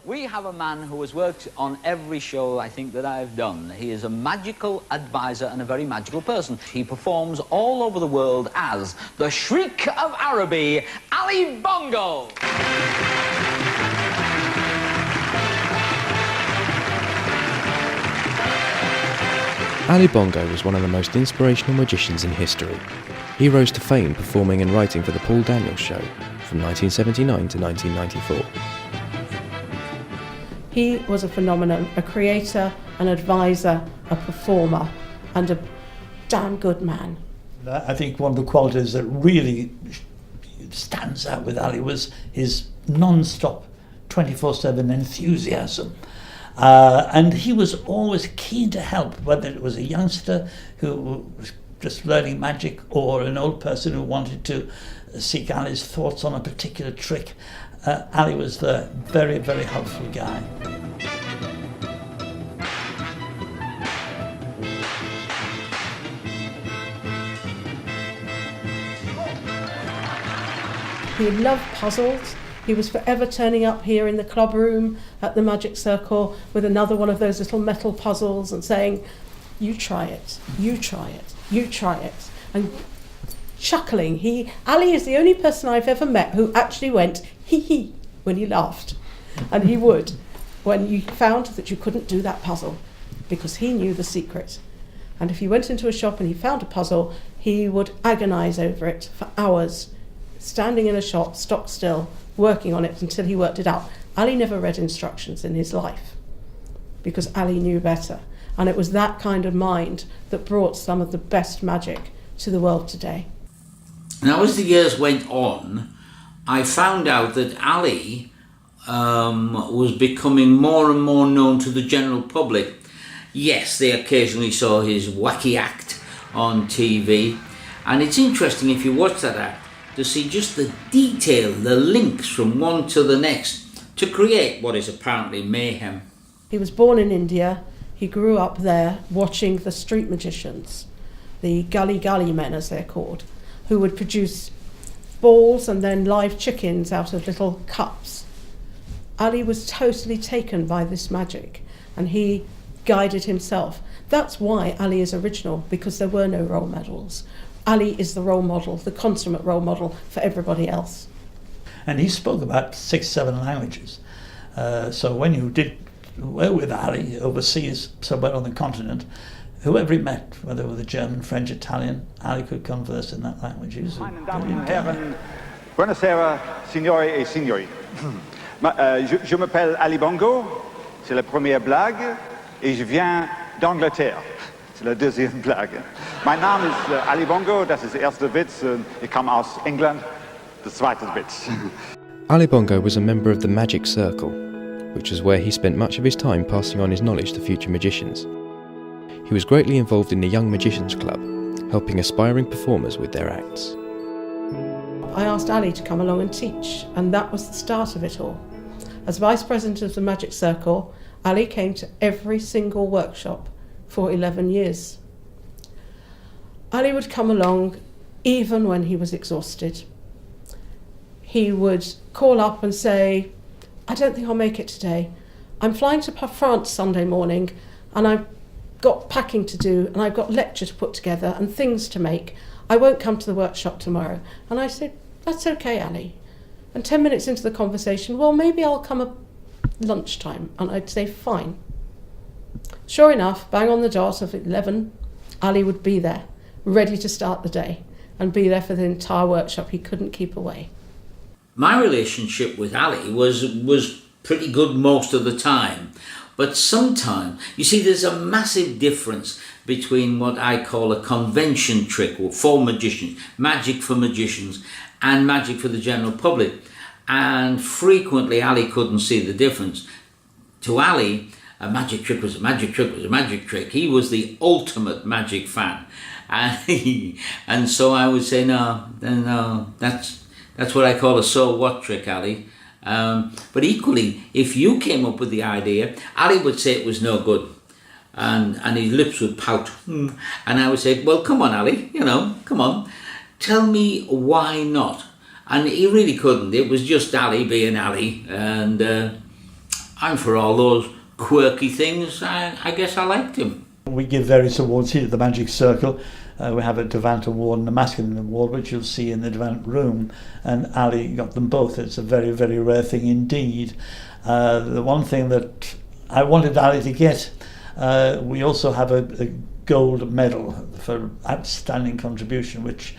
We have a man who has worked on every show, I think, that I've done. He is a magical advisor and a very magical person. He performs all over the world as the Shriek of Araby, Ali Bongo. Ali Bongo was one of the most inspirational magicians in history. He rose to fame performing and writing for the Paul Daniels Show from 1979 to 1994. He was a phenomenon, a creator, an advisor, a performer, and a damn good man. I think one of the qualities that really stands out with Ali was his non-stop 24/7 enthusiasm. And he was always keen to help, whether it was a youngster who was just learning magic or an old person who wanted to seek Ali's thoughts on a particular trick. Ali was the very, very helpful guy. He loved puzzles. He was forever turning up here in the club room at the Magic Circle with another one of those little metal puzzles and saying, "You try it, you try it, you try it," and chuckling. Ali is the only person I've ever met who actually went hee hee when he laughed, and he would when you found that you couldn't do that puzzle, because he knew the secret. And if you went into a shop and he found a puzzle, he would agonize over it for hours, standing in a shop, stock still, working on it until he worked it out. Ali never read instructions in his life because Ali knew better. And it was that kind of mind that brought some of the best magic to the world today. Now, as the years went on, I found out that Ali was becoming more and more known to the general public. Yes, they occasionally saw his wacky act on TV. And it's interesting, if you watch that act, to see just the detail, the links from one to the next, to create what is apparently mayhem. He was born in India. He grew up there watching the street magicians, the gully men as they're called, who would produce balls and then live chickens out of little cups. Ali was totally taken by this magic, and he guided himself. That's why Ali is original, because there were no role models. Ali is the role model, the consummate role model for everybody else. And he spoke about 6-7 languages. So when you did work with Ali overseas, somewhere on the continent, whoever he met, whether it was German, French, Italian, Ali could converse in that language. Meine Damen und Herren, buonasera, signori et signori. Je m'appelle Ali Bongo, c'est la première blague, et je viens d'Angleterre. C'est la deuxième blague. Mein Name ist Ali Bongo, das ist der erste Witz. Ich komme aus England, der zweite Witz. Ali Bongo was a member of the Magic Circle, which is where he spent much of his time passing on his knowledge to future magicians. He was greatly involved in the Young Magicians Club, helping aspiring performers with their acts. I asked Ali to come along and teach, and that was the start of it all. As Vice President of the Magic Circle, Ali came to every single workshop for 11 years. Ali would come along even when he was exhausted. He would call up and say, "I don't think I'll make it today. I'm flying to France Sunday morning, and I've got packing to do, and I've got lecture to put together and things to make. I won't come to the workshop tomorrow." And I said, "That's okay, Ali." And 10 minutes into the conversation, "Well, maybe I'll come at lunchtime." And I'd say, "Fine." Sure enough, bang on the dot of 11, Ali would be there, ready to start the day, and be there for the entire workshop. He couldn't keep away. My relationship with Ali was pretty good most of the time. But sometimes, you see, there's a massive difference between what I call a convention trick for magicians, magic for magicians, and magic for the general public. And frequently Ali couldn't see the difference. To Ali, a magic trick was a magic trick was a magic trick. He was the ultimate magic fan. And so I would say, no, that's what I call a so what trick, Ali. But equally, if you came up with the idea, Ali would say it was no good. And his lips would pout. And I would say, "Well, come on, Ali, come on. Tell me why not." And he really couldn't. It was just Ali being Ali. And And for all those quirky things, I guess I liked him. We give various awards here at the Magic Circle. We have a Devant Award and a Masculine Award, which you'll see in the Devant room, and Ali got them both. It's a very, very rare thing indeed. The one thing that I wanted Ali to get, we also have a gold medal for outstanding contribution, which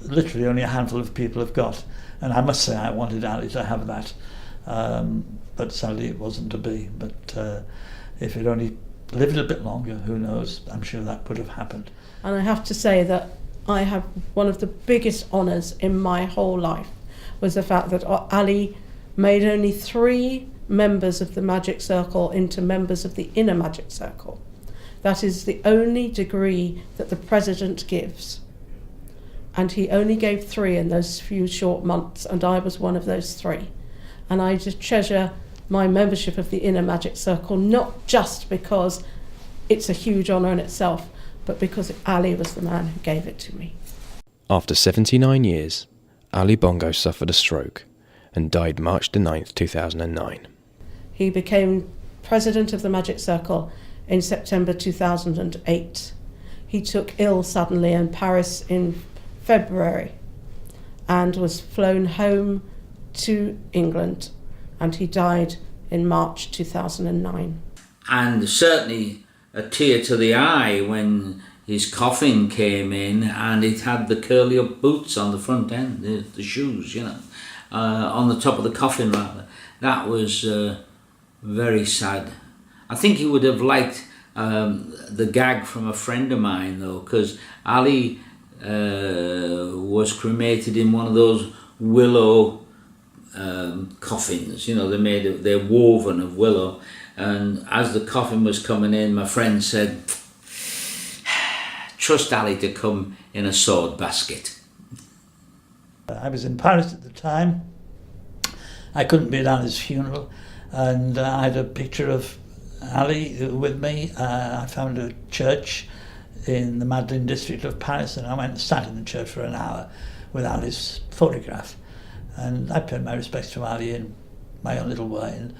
literally only a handful of people have got. And I must say I wanted Ali to have that, but sadly it wasn't to be. But if it only lived a bit longer, who knows, I'm sure that would have happened. And I have to say that I have one of the biggest honours in my whole life was the fact that Ali made only 3 members of the Magic Circle into members of the Inner Magic Circle. That is the only degree that the president gives. And he only gave 3 in those few short months, and I was one of those 3. And I just treasure my membership of the Inner Magic Circle, not just because it's a huge honour in itself, but because Ali was the man who gave it to me. After 79 years, Ali Bongo suffered a stroke and died March the 9th, 2009. He became president of the Magic Circle in September 2008. He took ill suddenly in Paris in February and was flown home to England, and he died in March 2009. And certainly a tear to the eye when his coffin came in and it had the curly up boots on the front end, the shoes, on the top of the coffin rather. That was very sad. I think he would have liked the gag from a friend of mine though, because Ali was cremated in one of those willow coffins, they're woven of willow. And as the coffin was coming in, my friend said, trust Ali to come in a sword basket. I was in Paris at the time. I couldn't be at Ali's funeral, and I had a picture of Ali with me. I found a church in the Madeleine district of Paris, and I went and sat in the church for an hour with Ali's photograph. And I paid my respects to Ali in my own little way. And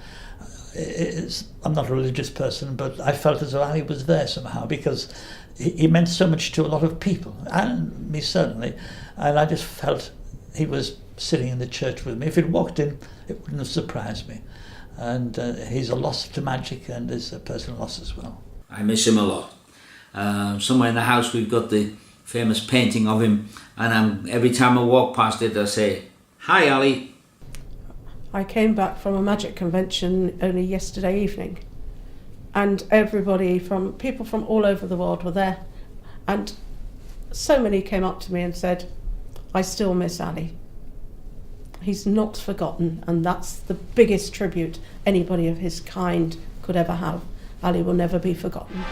I'm not a religious person, but I felt as though Ali was there somehow, because he meant so much to a lot of people, and me certainly, and I just felt he was sitting in the church with me. If he'd walked in, it wouldn't have surprised me. And he's a loss to magic, and is a personal loss as well. I miss him a lot. Somewhere in the house we've got the famous painting of him, and every time I walk past it I say, "Hi Ali." I came back from a magic convention only yesterday evening, and people from all over the world were there, and so many came up to me and said, I still miss Ali. He's not forgotten, and that's the biggest tribute anybody of his kind could ever have. Ali will never be forgotten.